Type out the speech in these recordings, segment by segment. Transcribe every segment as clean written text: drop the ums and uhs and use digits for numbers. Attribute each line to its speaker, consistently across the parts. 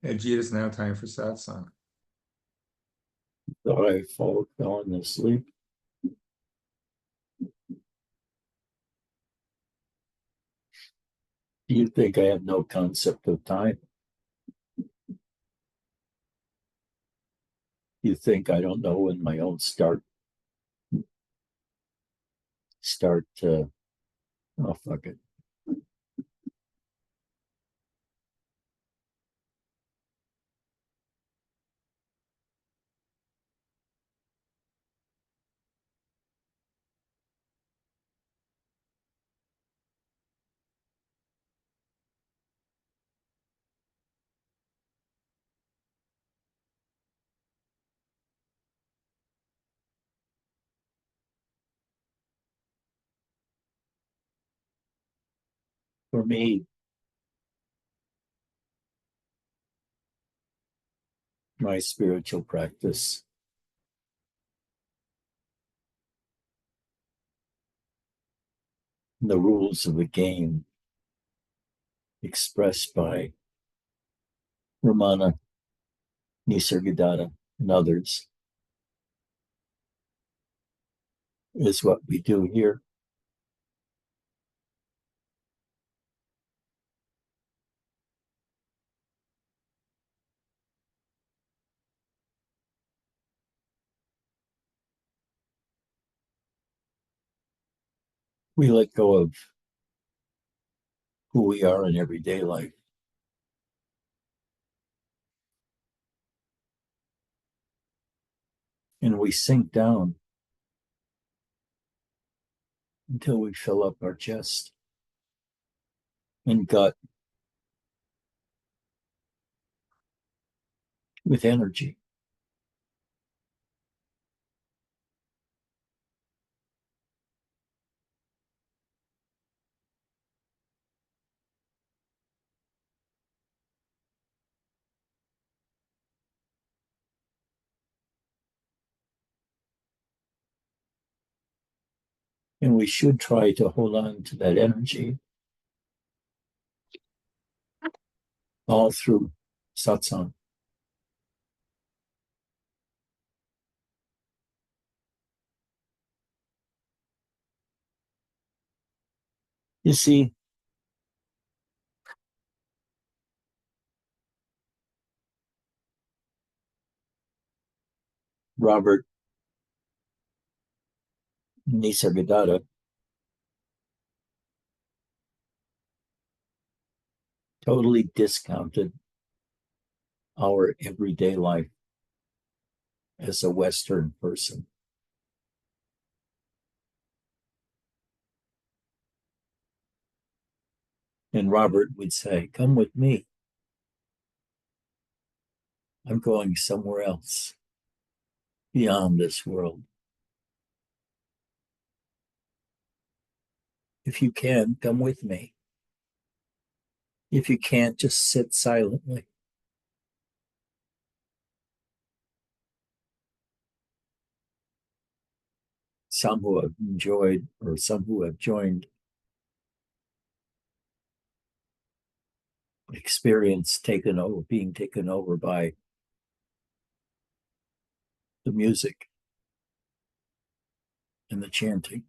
Speaker 1: Ed, it is now time for satsang.
Speaker 2: Thought I fallen asleep. You think I have no concept of time? You think I don't know when my own oh, fuck it. For me, my spiritual practice the rules of the game expressed by Ramana, Nisargadatta, and others is what we do here. We let go of who we are in everyday life. And we sink down until we fill up our chest and gut with energy. And we should try to hold on to that energy all through satsang. You see, Robert Nisargadatta totally discounted our everyday life as a Western person. And Robert would say, "Come with me. I'm going somewhere else beyond this world. If you can, come with me. If you can't, just sit silently." Some who have enjoyed or some who have joined experience being taken over by the music and the chanting.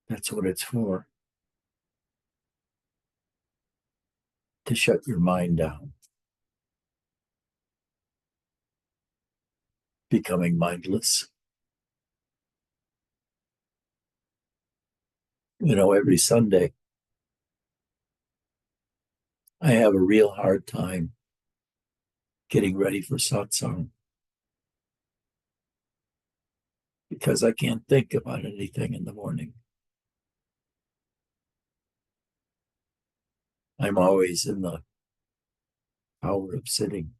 Speaker 2: That's what it's for. To shut your mind down. Becoming mindless. Every Sunday, I have a real hard time getting ready for satsang because I can't think about anything in the morning. I'm always in the power of sitting.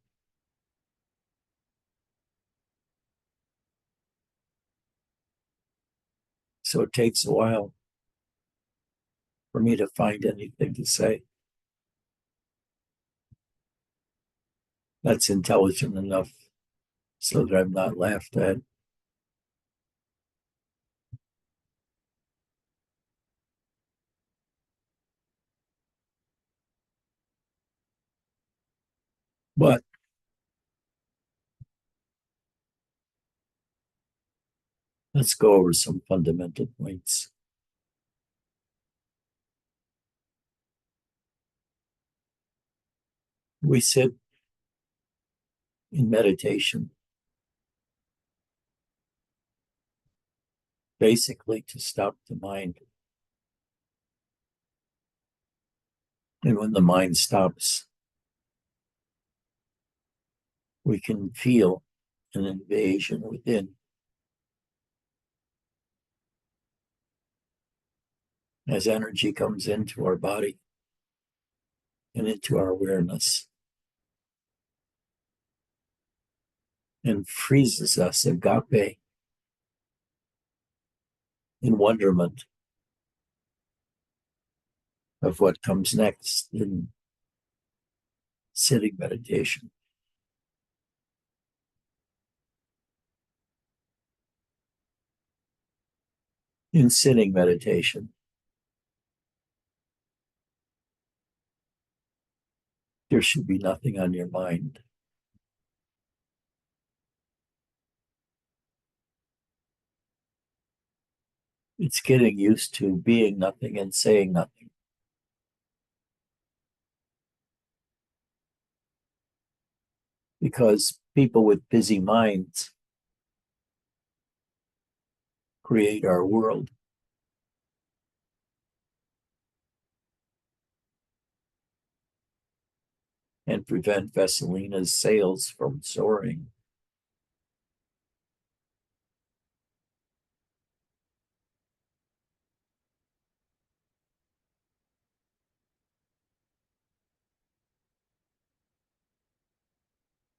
Speaker 2: So it takes a while for me to find anything to say that's intelligent enough so that I'm not laughed at. But let's go over some fundamental points. We sit in meditation basically to stop the mind. And when the mind stops, we can feel an invasion within. As energy comes into our body and into our awareness and freezes us, agape, in wonderment of what comes next in sitting meditation. In sitting meditation, there should be nothing on your mind. It's getting used to being nothing and saying nothing. Because people with busy minds create our world. And prevent Vesselina's sails from soaring.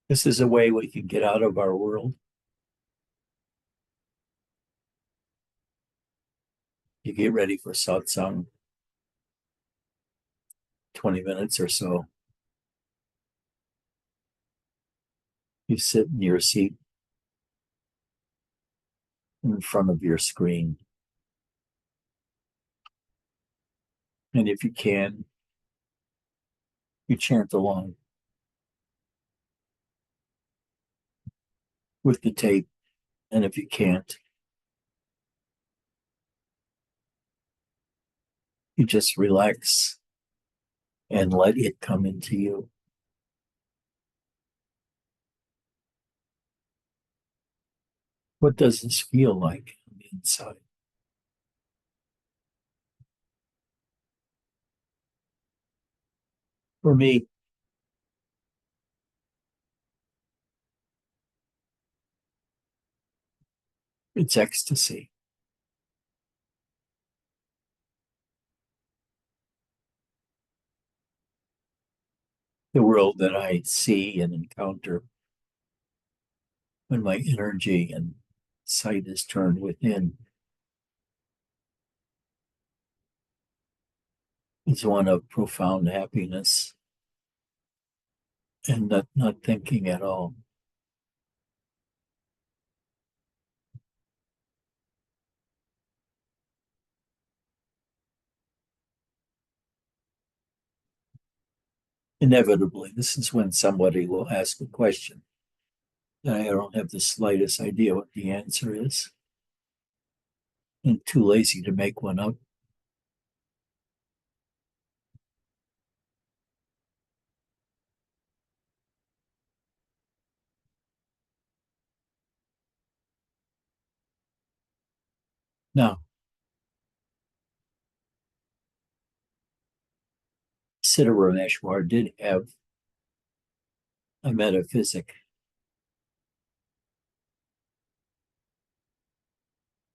Speaker 2: This is a way we can get out of our world. You get ready for satsang, 20 minutes or so. You sit in your seat in front of your screen. And if you can, you chant along with the tape. And if you can't, you just relax and let it come into you. What does this feel like on the inside? For me, it's ecstasy. The world that I see and encounter when my energy and sight is turned within is one of profound happiness and not thinking at all. Inevitably, this is when somebody will ask a question that I don't have the slightest idea what the answer is, and too lazy to make one up. Now, Siddha Rameshwar did have a metaphysic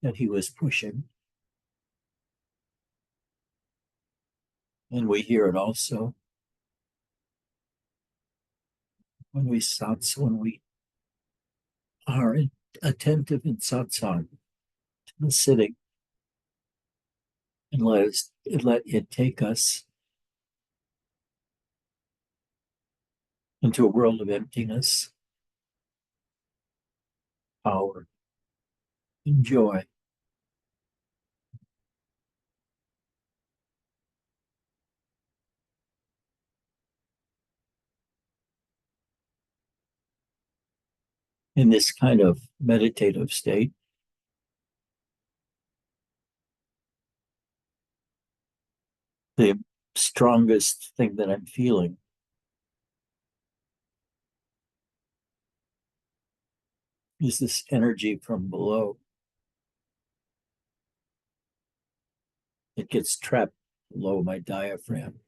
Speaker 2: that he was pushing. And we hear it also when we are attentive in satsang to the sitting and let it take us into a world of emptiness, power, and joy. In this kind of meditative state, the strongest thing that I'm feeling is this energy from below. It gets trapped below my diaphragm.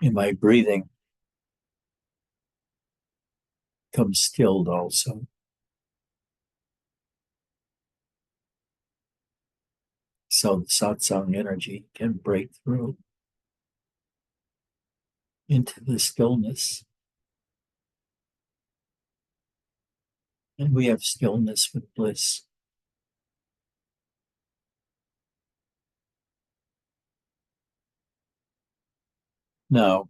Speaker 2: And my breathing comes stilled also. So the satsang energy can break through into the stillness. And we have stillness with bliss. Now,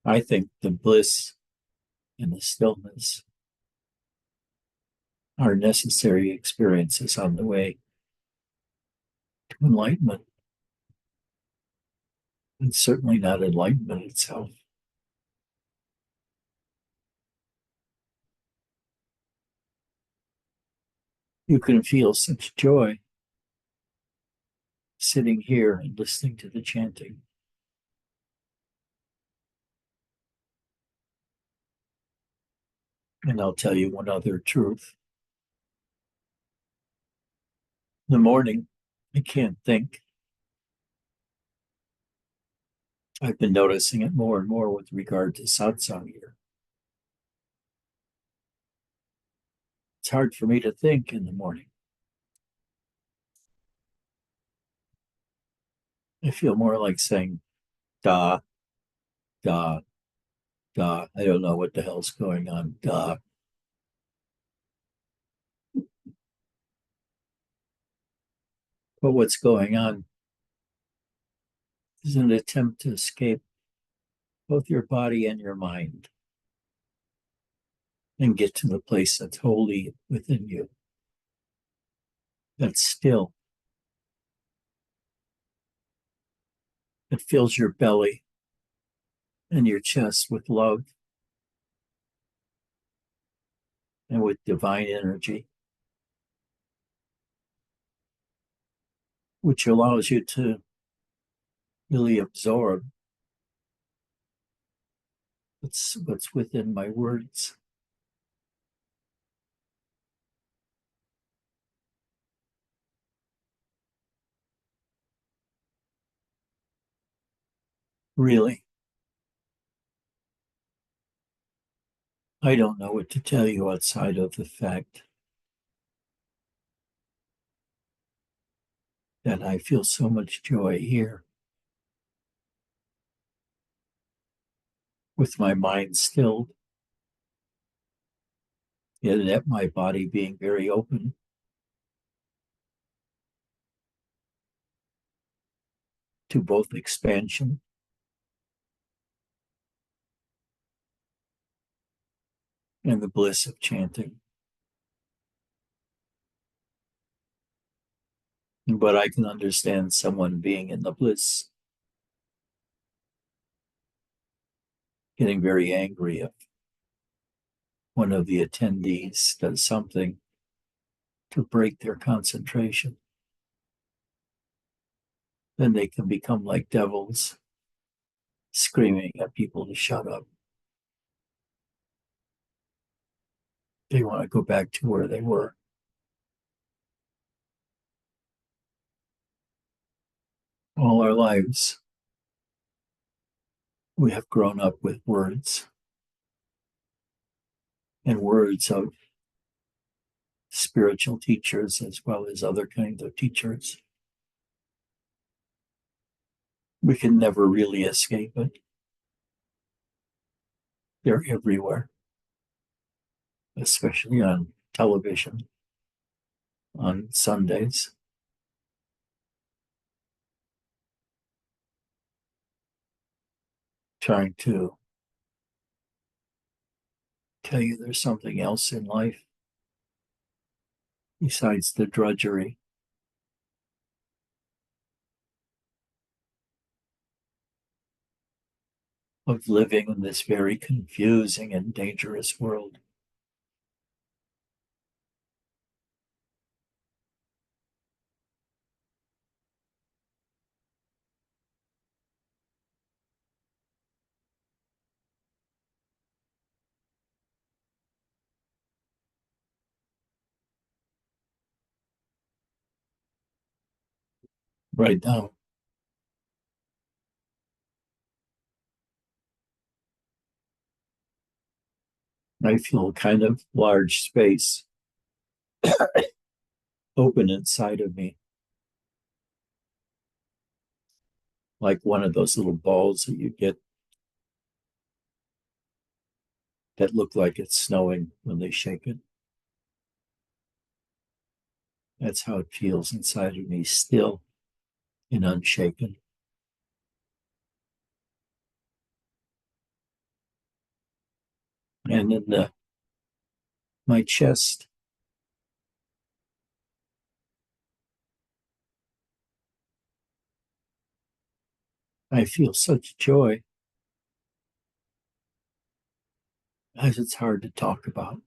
Speaker 2: I think the bliss and the stillness are necessary experiences on the way to enlightenment, and certainly not enlightenment itself. You can feel such joy sitting here and listening to the chanting. And I'll tell you one other truth. In the morning, I can't think. I've been noticing it more and more with regard to satsang here. It's hard for me to think in the morning. I feel more like saying da, da, da. I don't know what the hell's going on. Da. But what's going on is an attempt to escape both your body and your mind and get to the place that's wholly within you, that's still, that fills your belly and your chest with love and with divine energy, which allows you to really absorb what's within my words. Really, I don't know what to tell you outside of the fact that I feel so much joy here with my mind stilled, yet my body being very open to both expansion and the bliss of chanting. But I can understand someone being in the bliss, getting very angry if one of the attendees does something to break their concentration. Then they can become like devils, screaming at people to shut up. They want to go back to where they were. All our lives, we have grown up with words, and words of spiritual teachers as well as other kinds of teachers. We can never really escape it. They're everywhere, especially on television on Sundays. Trying to tell you there's something else in life besides the drudgery. of living in this very confusing and dangerous world. Right now, I feel kind of large space open inside of me, like one of those little balls that you get that look like it's snowing when they shake it. That's how it feels inside of me, still and unshaken. And in my chest, I feel such joy as it's hard to talk about.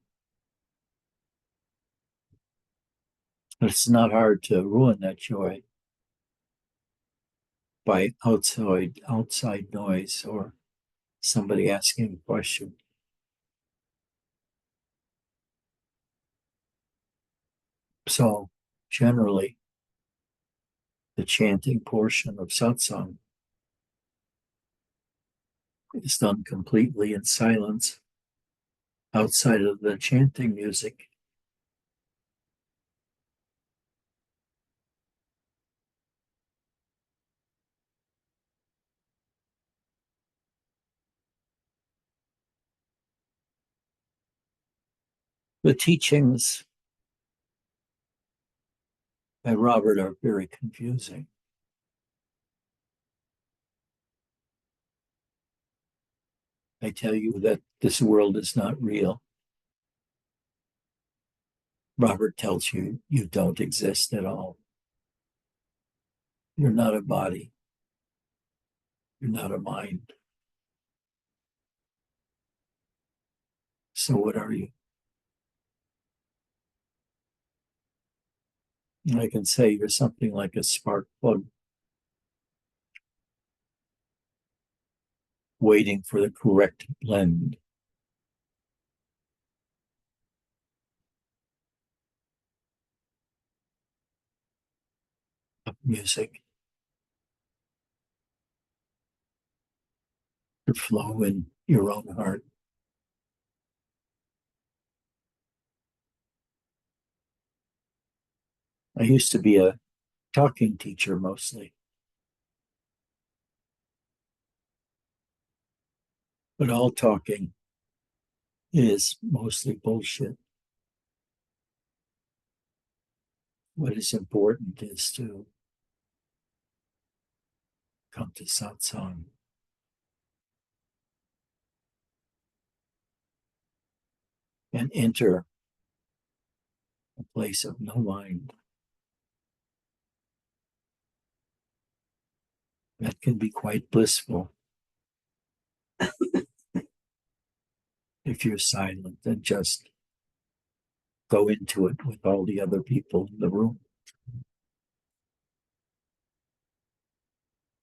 Speaker 2: But it's not hard to ruin that joy by outside noise or somebody asking a question. So generally, the chanting portion of satsang is done completely in silence outside of the chanting music. The teachings by Robert are very confusing. I tell you that this world is not real. Robert tells you you don't exist at all. You're not a body. You're not a mind. So what are you? I can say you're something like a spark plug waiting for the correct blend of music to flow in your own heart. I used to be a talking teacher mostly, but all talking is mostly bullshit. What is important is to come to satsang and enter a place of no mind. That can be quite blissful if you're silent and just go into it with all the other people in the room.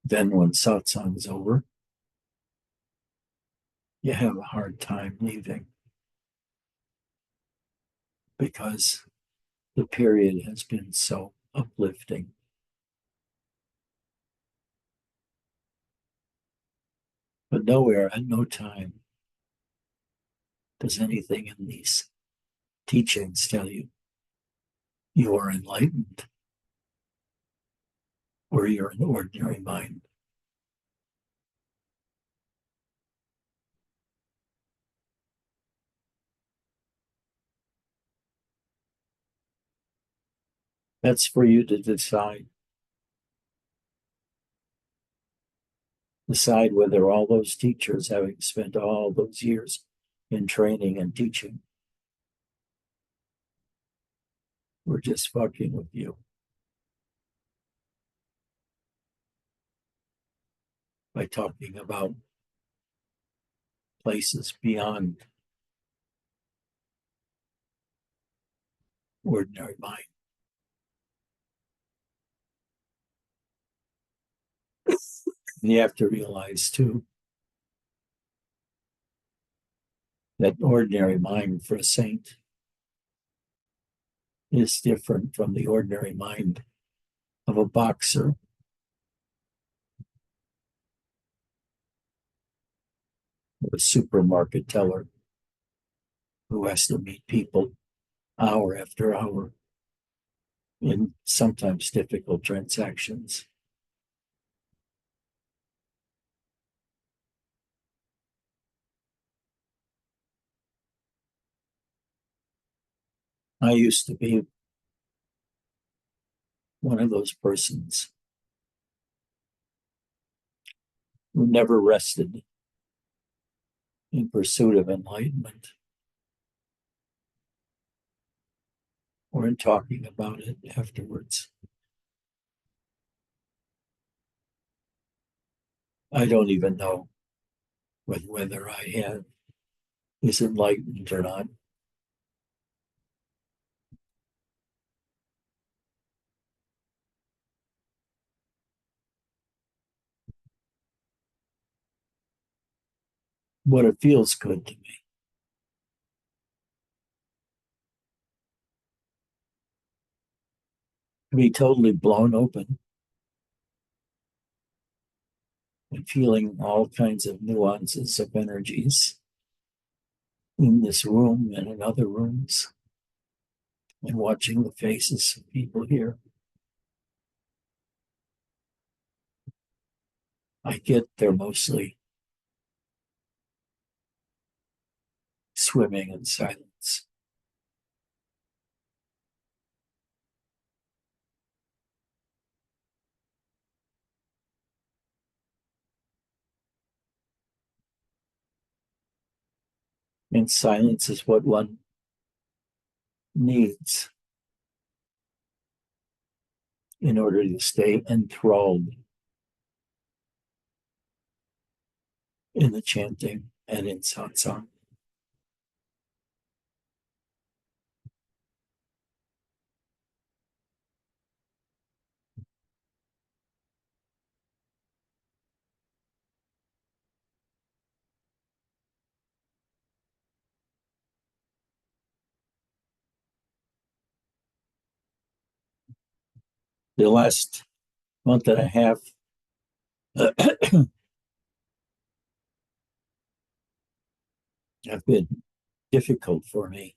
Speaker 2: Then when satsang is over, you have a hard time leaving because the period has been so uplifting. But nowhere, at no time, does anything in these teachings tell you you are enlightened or you're an ordinary mind. That's for you to decide. Decide whether all those teachers, having spent all those years in training and teaching, were just fucking with you by talking about places beyond ordinary mind. And you have to realize, too, that ordinary mind for a saint is different from the ordinary mind of a boxer, or a supermarket teller who has to meet people hour after hour in sometimes difficult transactions. I used to be one of those persons who never rested in pursuit of enlightenment or in talking about it afterwards. I don't even know whether I is enlightened or not. But it feels good to me. To be totally blown open and feeling all kinds of nuances of energies in this room and in other rooms, and watching the faces of people here. I get they're mostly swimming in silence. And silence is what one needs in order to stay enthralled in the chanting and in satsang. The last month and a half, have been difficult for me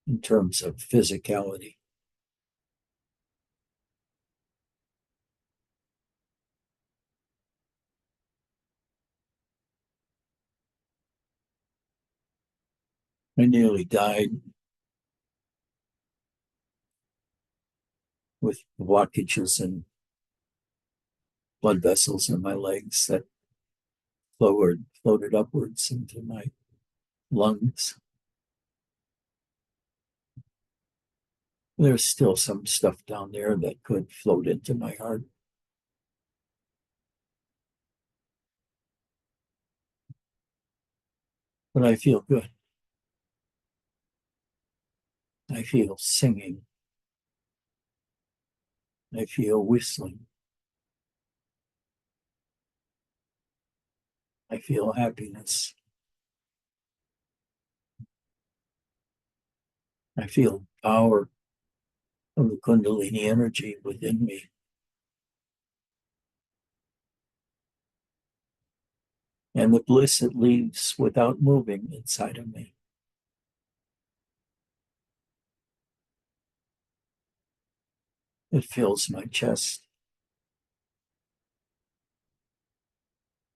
Speaker 2: in terms of physicality. I nearly died with blockages and blood vessels in my legs that floated upwards into my lungs. There's still some stuff down there that could float into my heart. But I feel good. I feel singing. I feel whistling. I feel happiness. I feel power of the Kundalini energy within me. And the bliss it leaves without moving inside of me. It fills my chest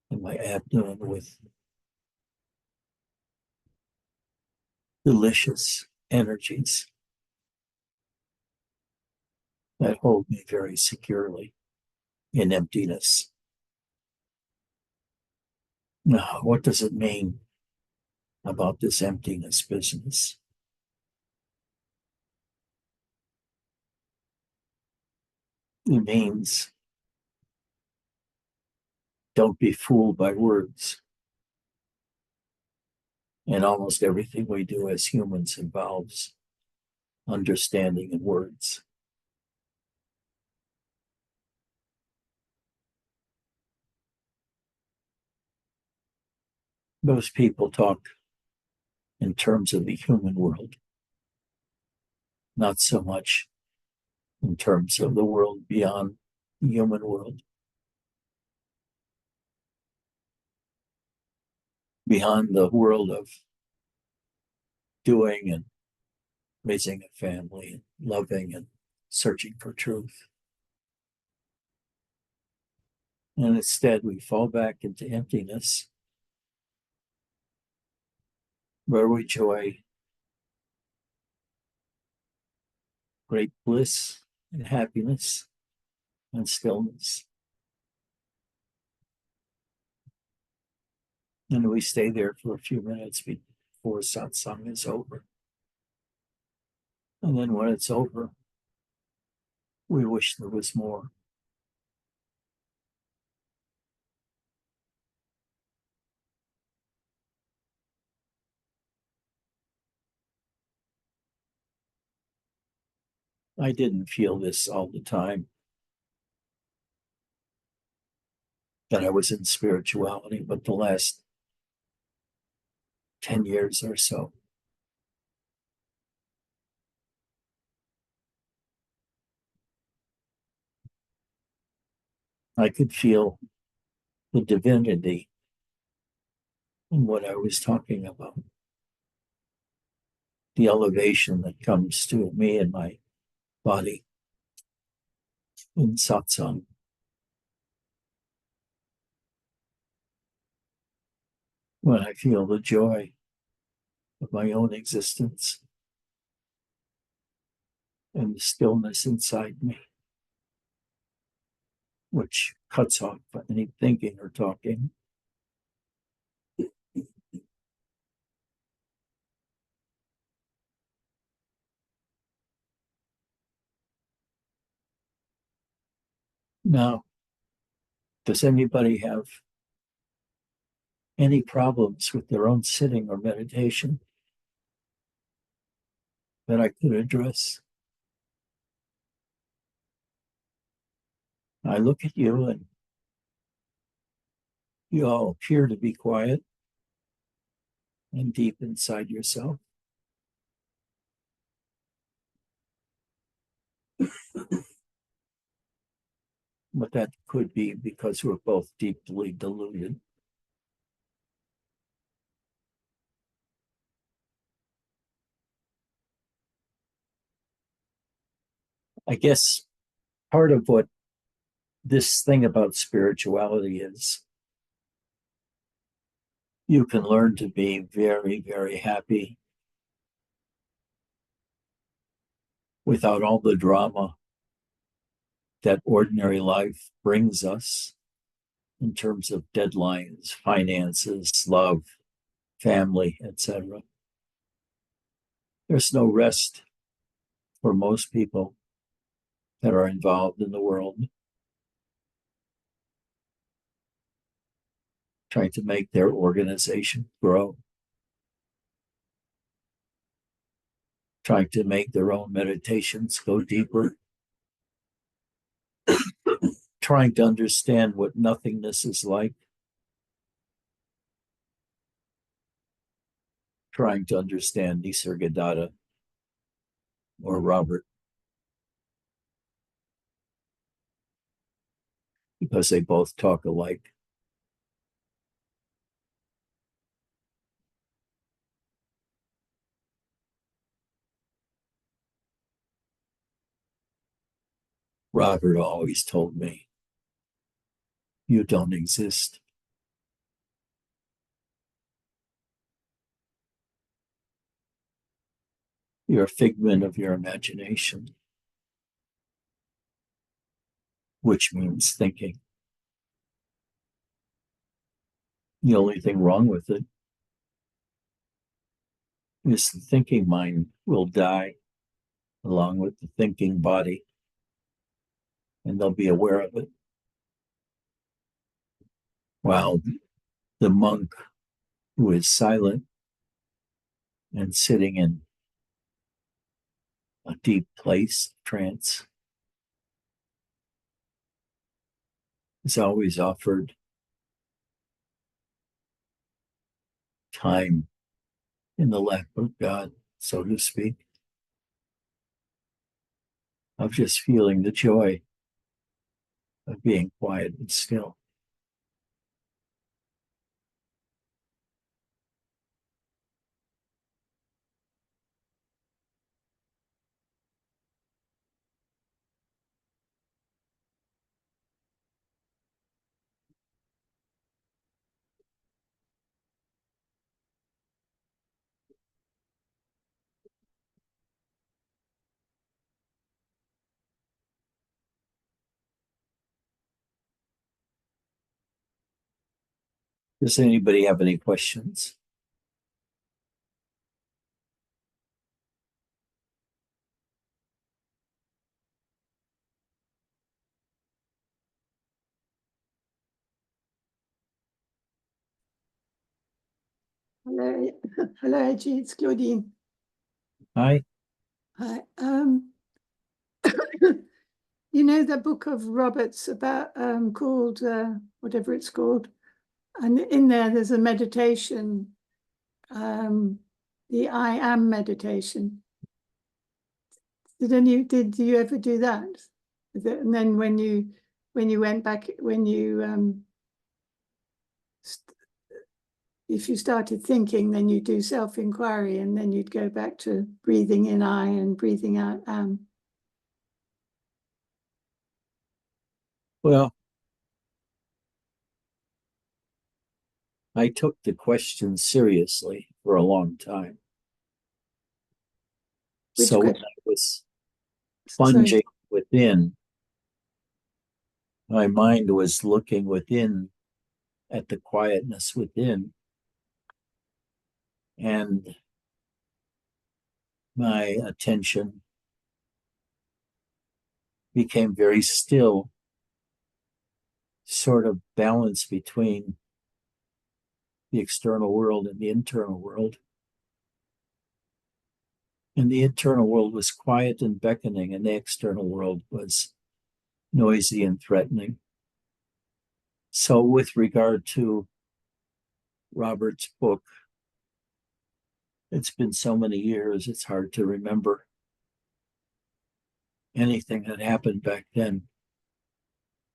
Speaker 2: and my abdomen with delicious energies that hold me very securely in emptiness. Now, what does it mean about this emptiness business? It means don't be fooled by words. And almost everything we do as humans involves understanding in words. Most people talk in terms of the human world, not so much in terms of the world beyond the human world, beyond the world of doing and raising a family and loving and searching for truth. And instead, we fall back into emptiness, where we enjoy great bliss and happiness and stillness. And we stay there for a few minutes before satsang is over. And then when it's over, we wish there was more. I didn't feel this all the time, that I was in spirituality, but the last 10 years or so, I could feel the divinity in what I was talking about. The elevation that comes to me and my body in satsang. When I feel the joy of my own existence and the stillness inside me, which cuts off any thinking or talking. Now, does anybody have any problems with their own sitting or meditation that I could address? I look at you and you all appear to be quiet and deep inside yourself. But that could be because we're both deeply deluded. I guess part of what this thing about spirituality is, you can learn to be very, very happy without all the drama that ordinary life brings us in terms of deadlines, finances, love, family, etc. There's no rest for most people that are involved in the world, trying to make their organization grow, trying to make their own meditations go deeper, trying to understand what nothingness is like, trying to understand Nisargadatta or Robert, because they both talk alike. Robert always told me, you don't exist. You're a figment of your imagination, which means thinking. The only thing wrong with it is the thinking mind will die along with the thinking body, and they'll be aware of it. While the monk who is silent and sitting in a deep place, trance, is always offered time in the lap of God, so to speak, of just feeling the joy of being quiet and still. Does anybody have any questions?
Speaker 3: Hello, hello, Edgy. It's Claudine.
Speaker 2: Hi.
Speaker 3: Hi. You know the book of Roberts about called whatever it's called, and in there's a meditation, the I am meditation. Did you ever do that? And then when you went back, if you started thinking, then you do self-inquiry, and then you'd go back to breathing in I and breathing out am.
Speaker 2: Well, I took the question seriously for a long time. So when I was plunging within, my mind was looking within at the quietness within, and my attention became very still, sort of balanced between the external world and the internal world. And the internal world was quiet and beckoning, and the external world was noisy and threatening. So with regard to Robert's book, it's been so many years, it's hard to remember anything that happened back then.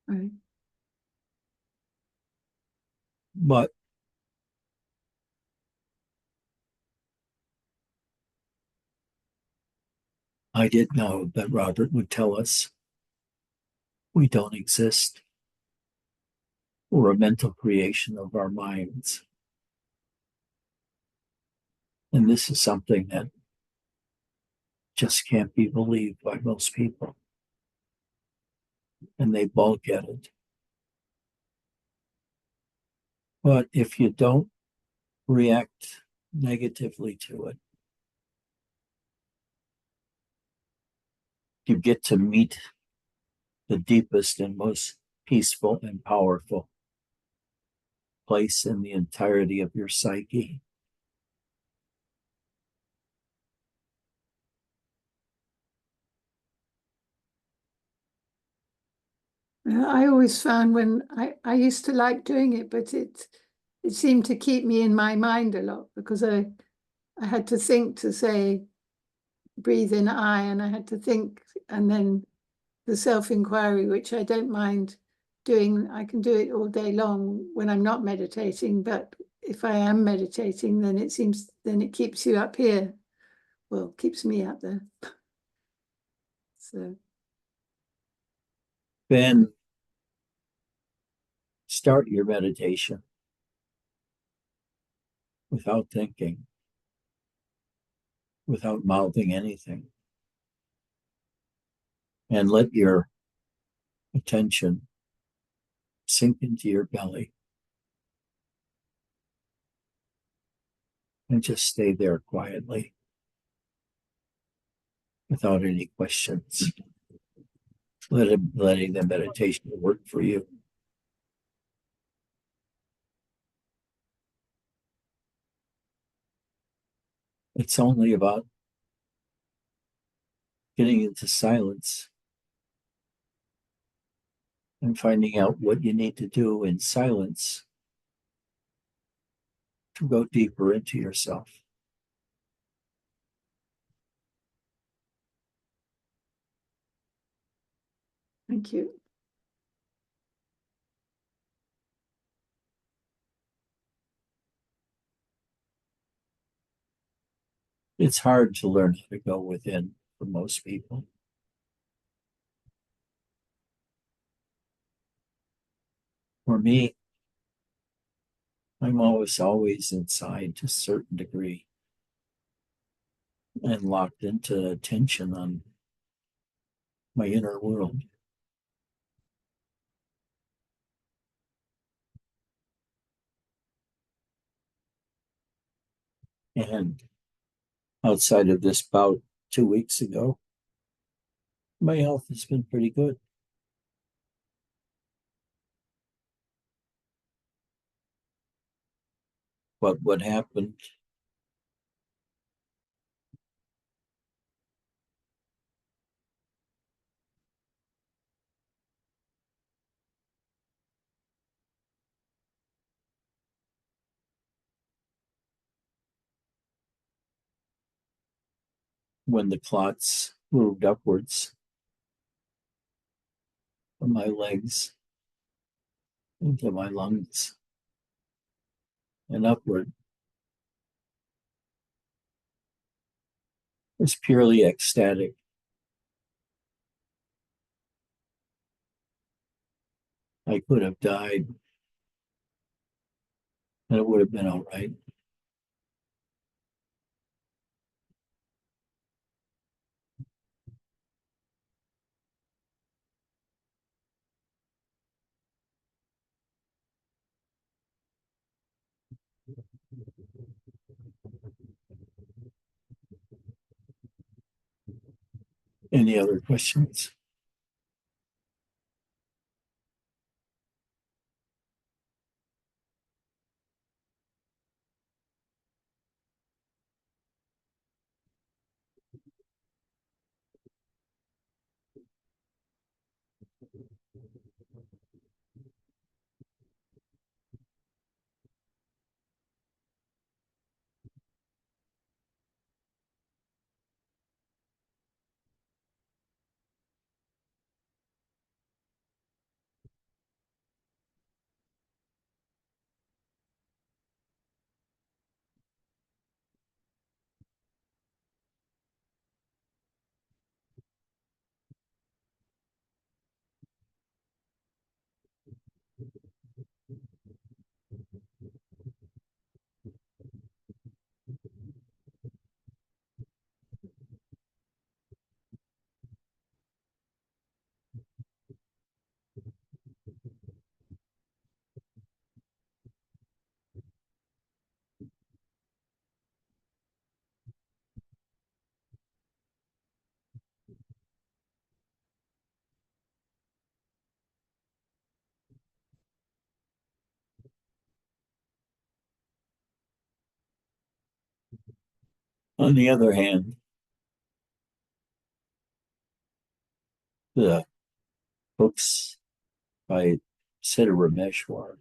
Speaker 3: Right.
Speaker 2: But I did know that Robert would tell us we don't exist. We're a mental creation of our minds. And this is something that just can't be believed by most people. And they balk at it. But if you don't react negatively to it, you get to meet the deepest and most peaceful and powerful place in the entirety of your psyche.
Speaker 3: I always found when I used to like doing it, but it seemed to keep me in my mind a lot, because I had to think to say breathe in I, and I had to think, and then the self-inquiry, which I don't mind doing. I can do it all day long when I'm not meditating, but if I am meditating, then it keeps you up here. Well, keeps me up there. So
Speaker 2: Then start your meditation without thinking, without mouthing anything, and let your attention sink into your belly and just stay there quietly without any questions. Letting the meditation work for you. It's only about getting into silence and finding out what you need to do in silence to go deeper into yourself.
Speaker 3: Thank you.
Speaker 2: It's hard to learn how to go within for most people. For me, I'm always inside to a certain degree and locked into attention on my inner world. And outside of this bout 2 weeks ago, my health has been pretty good. But what happened when the clots moved upwards from my legs into my lungs and upward was purely ecstatic. I could have died and it would have been all right. Any other questions? On the other hand, the books by Siddha Rameshwar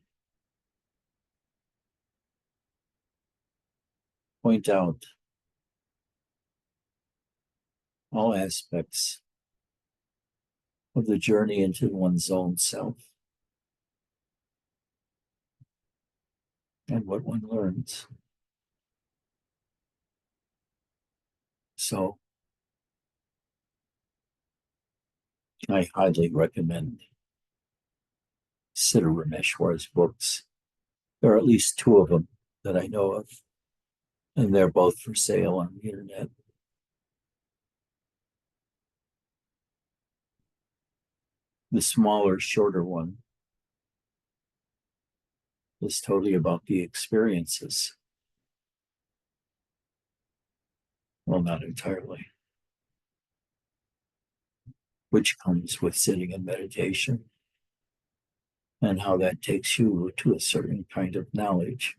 Speaker 2: point out all aspects of the journey into one's own self and what one learns. So I highly recommend Siddha Rameshwar's books. There are at least two of them that I know of, and they're both for sale on the internet. The smaller, shorter one is totally about the experiences. Well, not entirely, which comes with sitting in meditation and how that takes you to a certain kind of knowledge.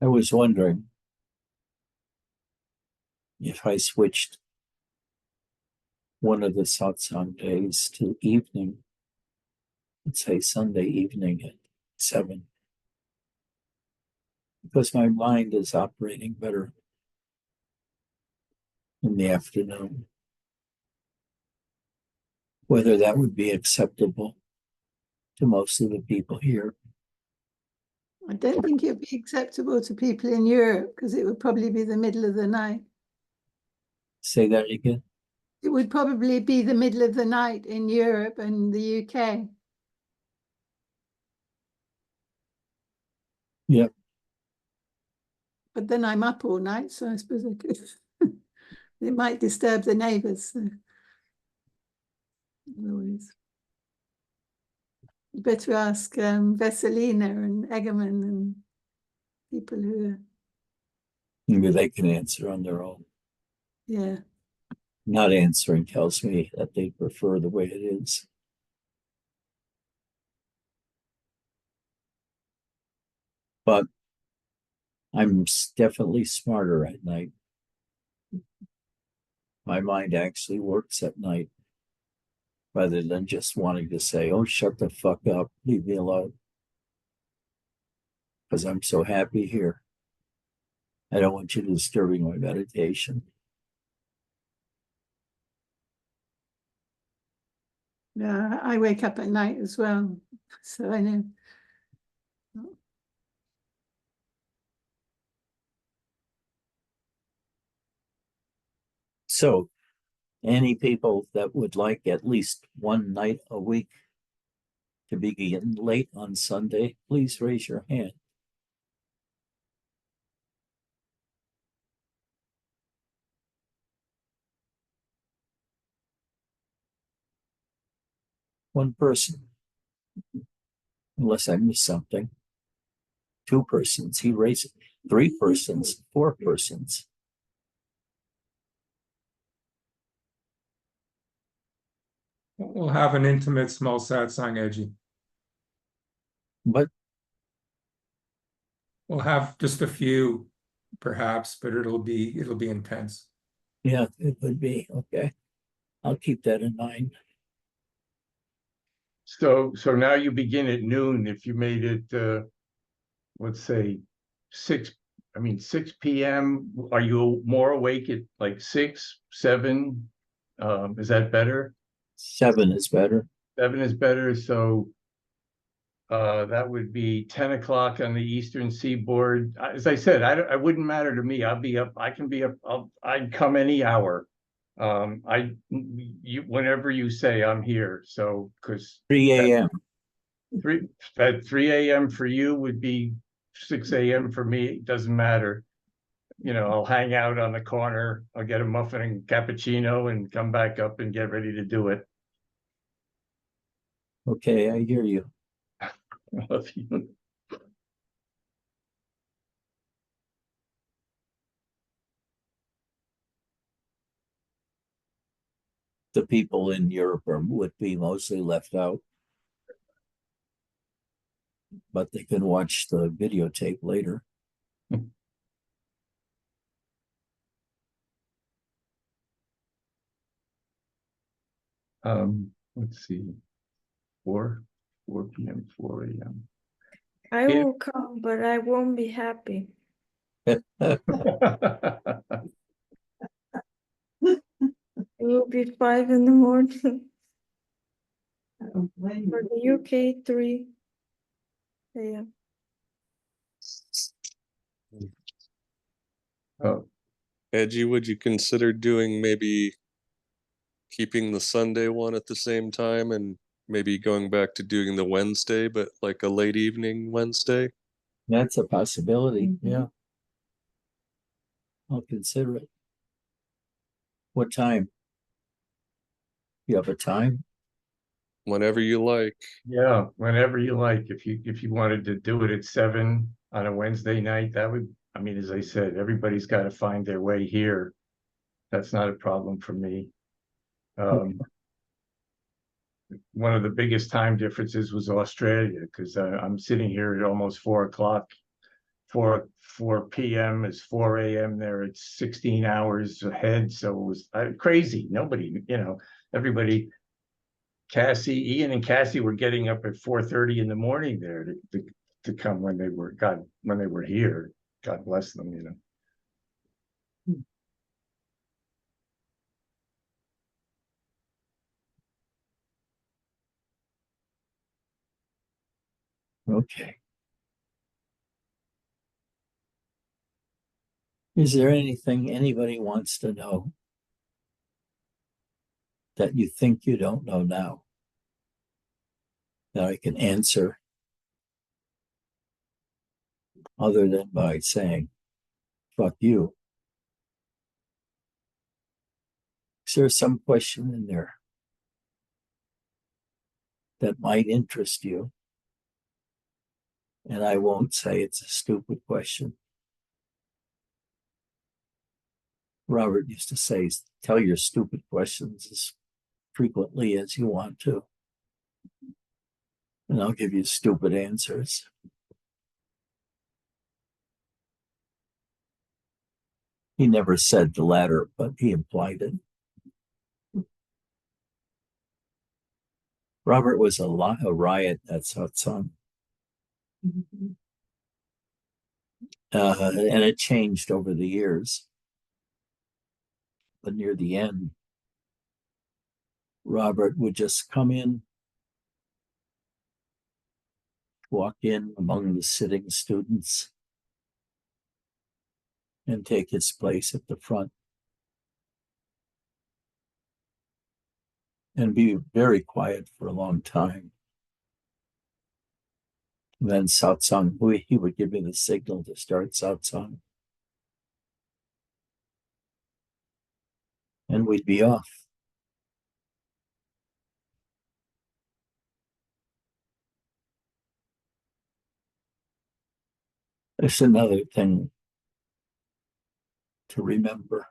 Speaker 2: I was wondering if I switched one of the satsang days to evening, let's say Sunday evening at 7, because my mind is operating better in the afternoon. Whether that would be acceptable to most of the people here.
Speaker 3: I don't think it would be acceptable to people in Europe because it would probably be the middle of the night.
Speaker 2: Say that again.
Speaker 3: It would probably be the middle of the night in Europe and the UK.
Speaker 2: Yep.
Speaker 3: But then I'm up all night, so I suppose I could. It might disturb the neighbours. So. Otherwise. You better ask Veselina and Egerman and people who are.
Speaker 2: Maybe they can answer on their own.
Speaker 3: Yeah.
Speaker 2: Not answering tells me that they prefer the way it is. But I'm definitely smarter at night. My mind actually works at night rather than just wanting to say, oh, shut the fuck up, leave me alone. Because I'm so happy here. I don't want you disturbing my meditation.
Speaker 3: Yeah, I wake up at night as well, so I know.
Speaker 2: So, any people that would like at least one night a week to begin late on Sunday, please raise your hand. One person, unless I missed something. 2 persons, he raised it. 3 persons, 4 persons.
Speaker 1: We'll have an intimate small satsang, Edgy.
Speaker 2: But
Speaker 1: We'll have just a few, perhaps, but it'll be intense.
Speaker 2: yeah, it would be okay. I'll keep that in mind.
Speaker 4: So now you begin at noon. If you made it, let's say 6 p.m. Are you more awake at like 6, 7? Is that better?
Speaker 2: 7 is better.
Speaker 4: 7 is better. So that would be 10 o'clock on the Eastern Seaboard. As I said, I wouldn't matter to me. I'll be up. I can be up. I'd come any hour. Whenever you say I'm here. So because
Speaker 2: 3 a.m.
Speaker 4: 3 a.m. for you would be 6 a.m. for me. It doesn't matter. You know, I'll hang out on the corner. I'll get a muffin and cappuccino and come back up and get ready to do it.
Speaker 2: Okay, I hear you.
Speaker 4: I love you.
Speaker 2: The people in Europe would be mostly left out. But they can watch the videotape later.
Speaker 4: Let's see. 4 p.m., 4 a.m.
Speaker 5: I will come, but I won't be happy. It will be 5 in the morning. For the UK, 3 a.m.
Speaker 4: Oh,
Speaker 6: Edgy, would you consider doing maybe keeping the Sunday one at the same time and maybe going back to doing the Wednesday, but like a late evening Wednesday?
Speaker 2: That's a possibility. Yeah. I'll consider it. What time? You have a time?
Speaker 6: Whenever you like.
Speaker 4: yeah, whenever you like. If you wanted to do it at 7 on a Wednesday night, I mean, as I said, everybody's got to find their way here. That's not a problem for me. One of the biggest time differences was Australia, because I'm sitting here at almost 4 o'clock. 4 p.m. is 4 a.m. there. It's 16 hours ahead. So it was crazy. Nobody, everybody, Ian and Cassie were getting up at 4:30 in the morning there to come when they were here. God bless them,
Speaker 2: Okay. Is there anything anybody wants to know that you think you don't know now that I can answer other than by saying, fuck you? Is there some question in there that might interest you? And I won't say it's a stupid question. Robert used to say, tell your stupid questions as frequently as you want to, and I'll give you stupid answers. He never said the latter, but he implied it. Robert was a riot at Satsang. And it changed over the years. But near the end, Robert would just come in, walk in among the sitting students, and take his place at the front. And be very quiet for a long time. And then satsang, he would give me the signal to start satsang. And we'd be off. There's another thing to remember.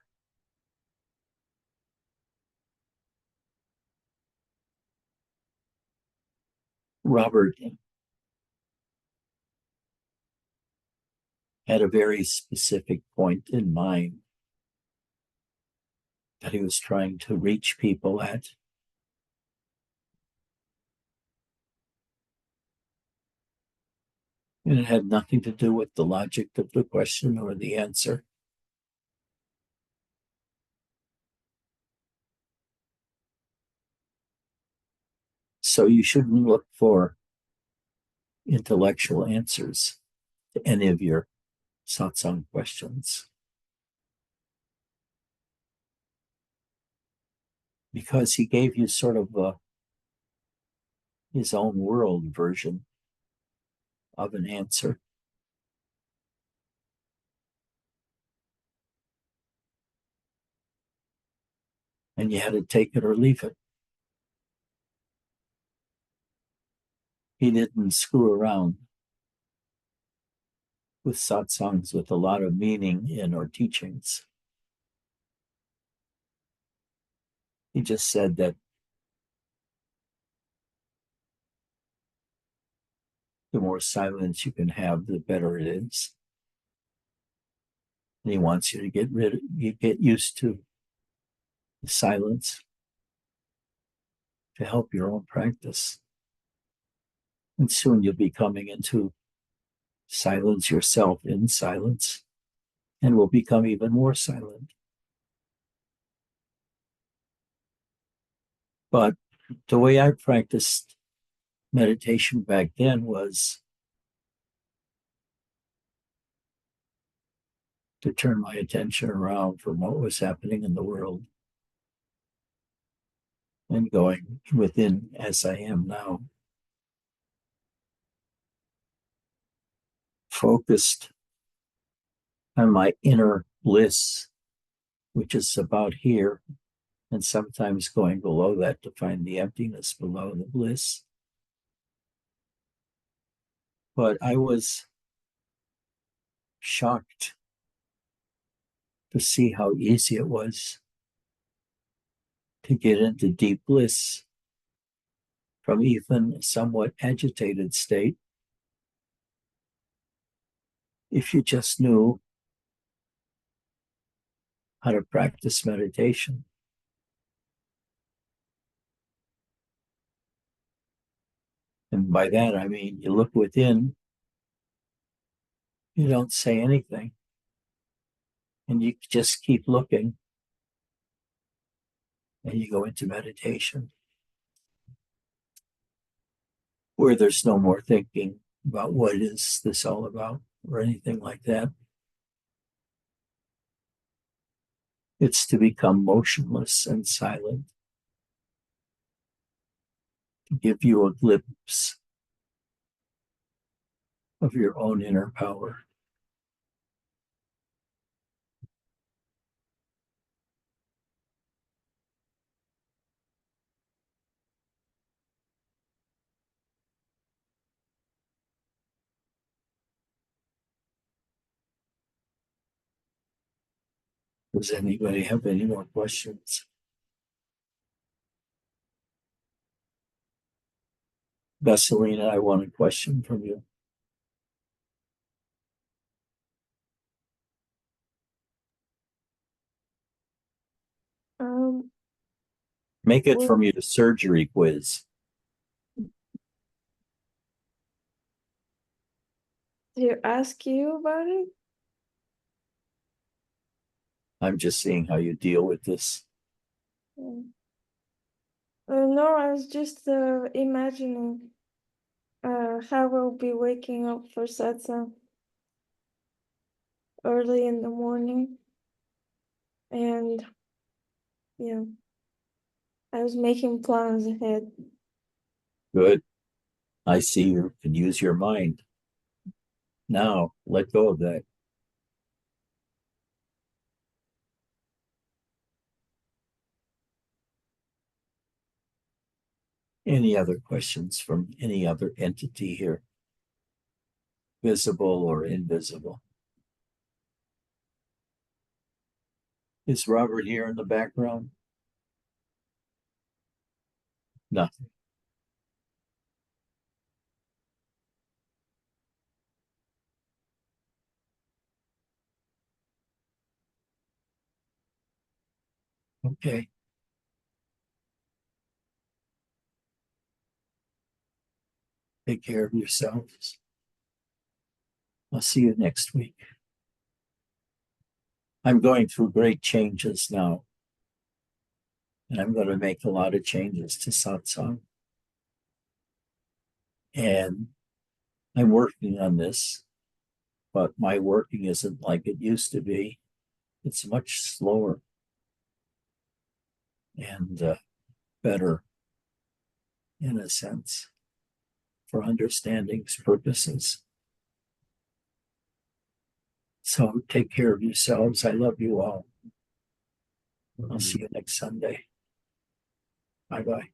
Speaker 2: Robert had a very specific point in mind that he was trying to reach people at. And it had nothing to do with the logic of the question or the answer. So you shouldn't look for intellectual answers to any of your satsang questions. Because he gave you sort of his own world version of an answer. And you had to take it or leave it. He didn't screw around with satsangs with a lot of meaning in or teachings. He just said that the more silence you can have, the better it is. And he wants you to get used to the silence to help your own practice. And soon you'll be coming into silence yourself in silence, and will become even more silent. But the way I practiced meditation back then was to turn my attention around from what was happening in the world and going within as I am now. Focused on my inner bliss, which is about here, and sometimes going below that to find the emptiness below the bliss. But I was shocked to see how easy it was to get into deep bliss from even a somewhat agitated state if you just knew how to practice meditation. And by that, I mean, you look within, you don't say anything, and you just keep looking, and you go into meditation, where there's no more thinking about what is this all about or anything like that. It's to become motionless and silent, to give you a glimpse of your own inner power. Does anybody have any more questions? Vesselina, I want a question from you. Make it from your surgery quiz.
Speaker 5: To ask you about it?
Speaker 2: I'm just seeing how you deal with this.
Speaker 5: No, I was just imagining how we'll be waking up for satsang early in the morning. And yeah, I was making plans ahead.
Speaker 2: Good. I see you can use your mind. Now, let go of that. Any other questions from any other entity here? Visible or invisible? Is Robert here in the background? Nothing. Okay. Take care of yourselves. I'll see you next week. I'm going through great changes now, and I'm going to make a lot of changes to satsang. And I'm working on this, but my working isn't like it used to be. It's much slower and better, in a sense, for understanding's purposes. So take care of yourselves. I love you all. I'll see you next Sunday. Bye-bye.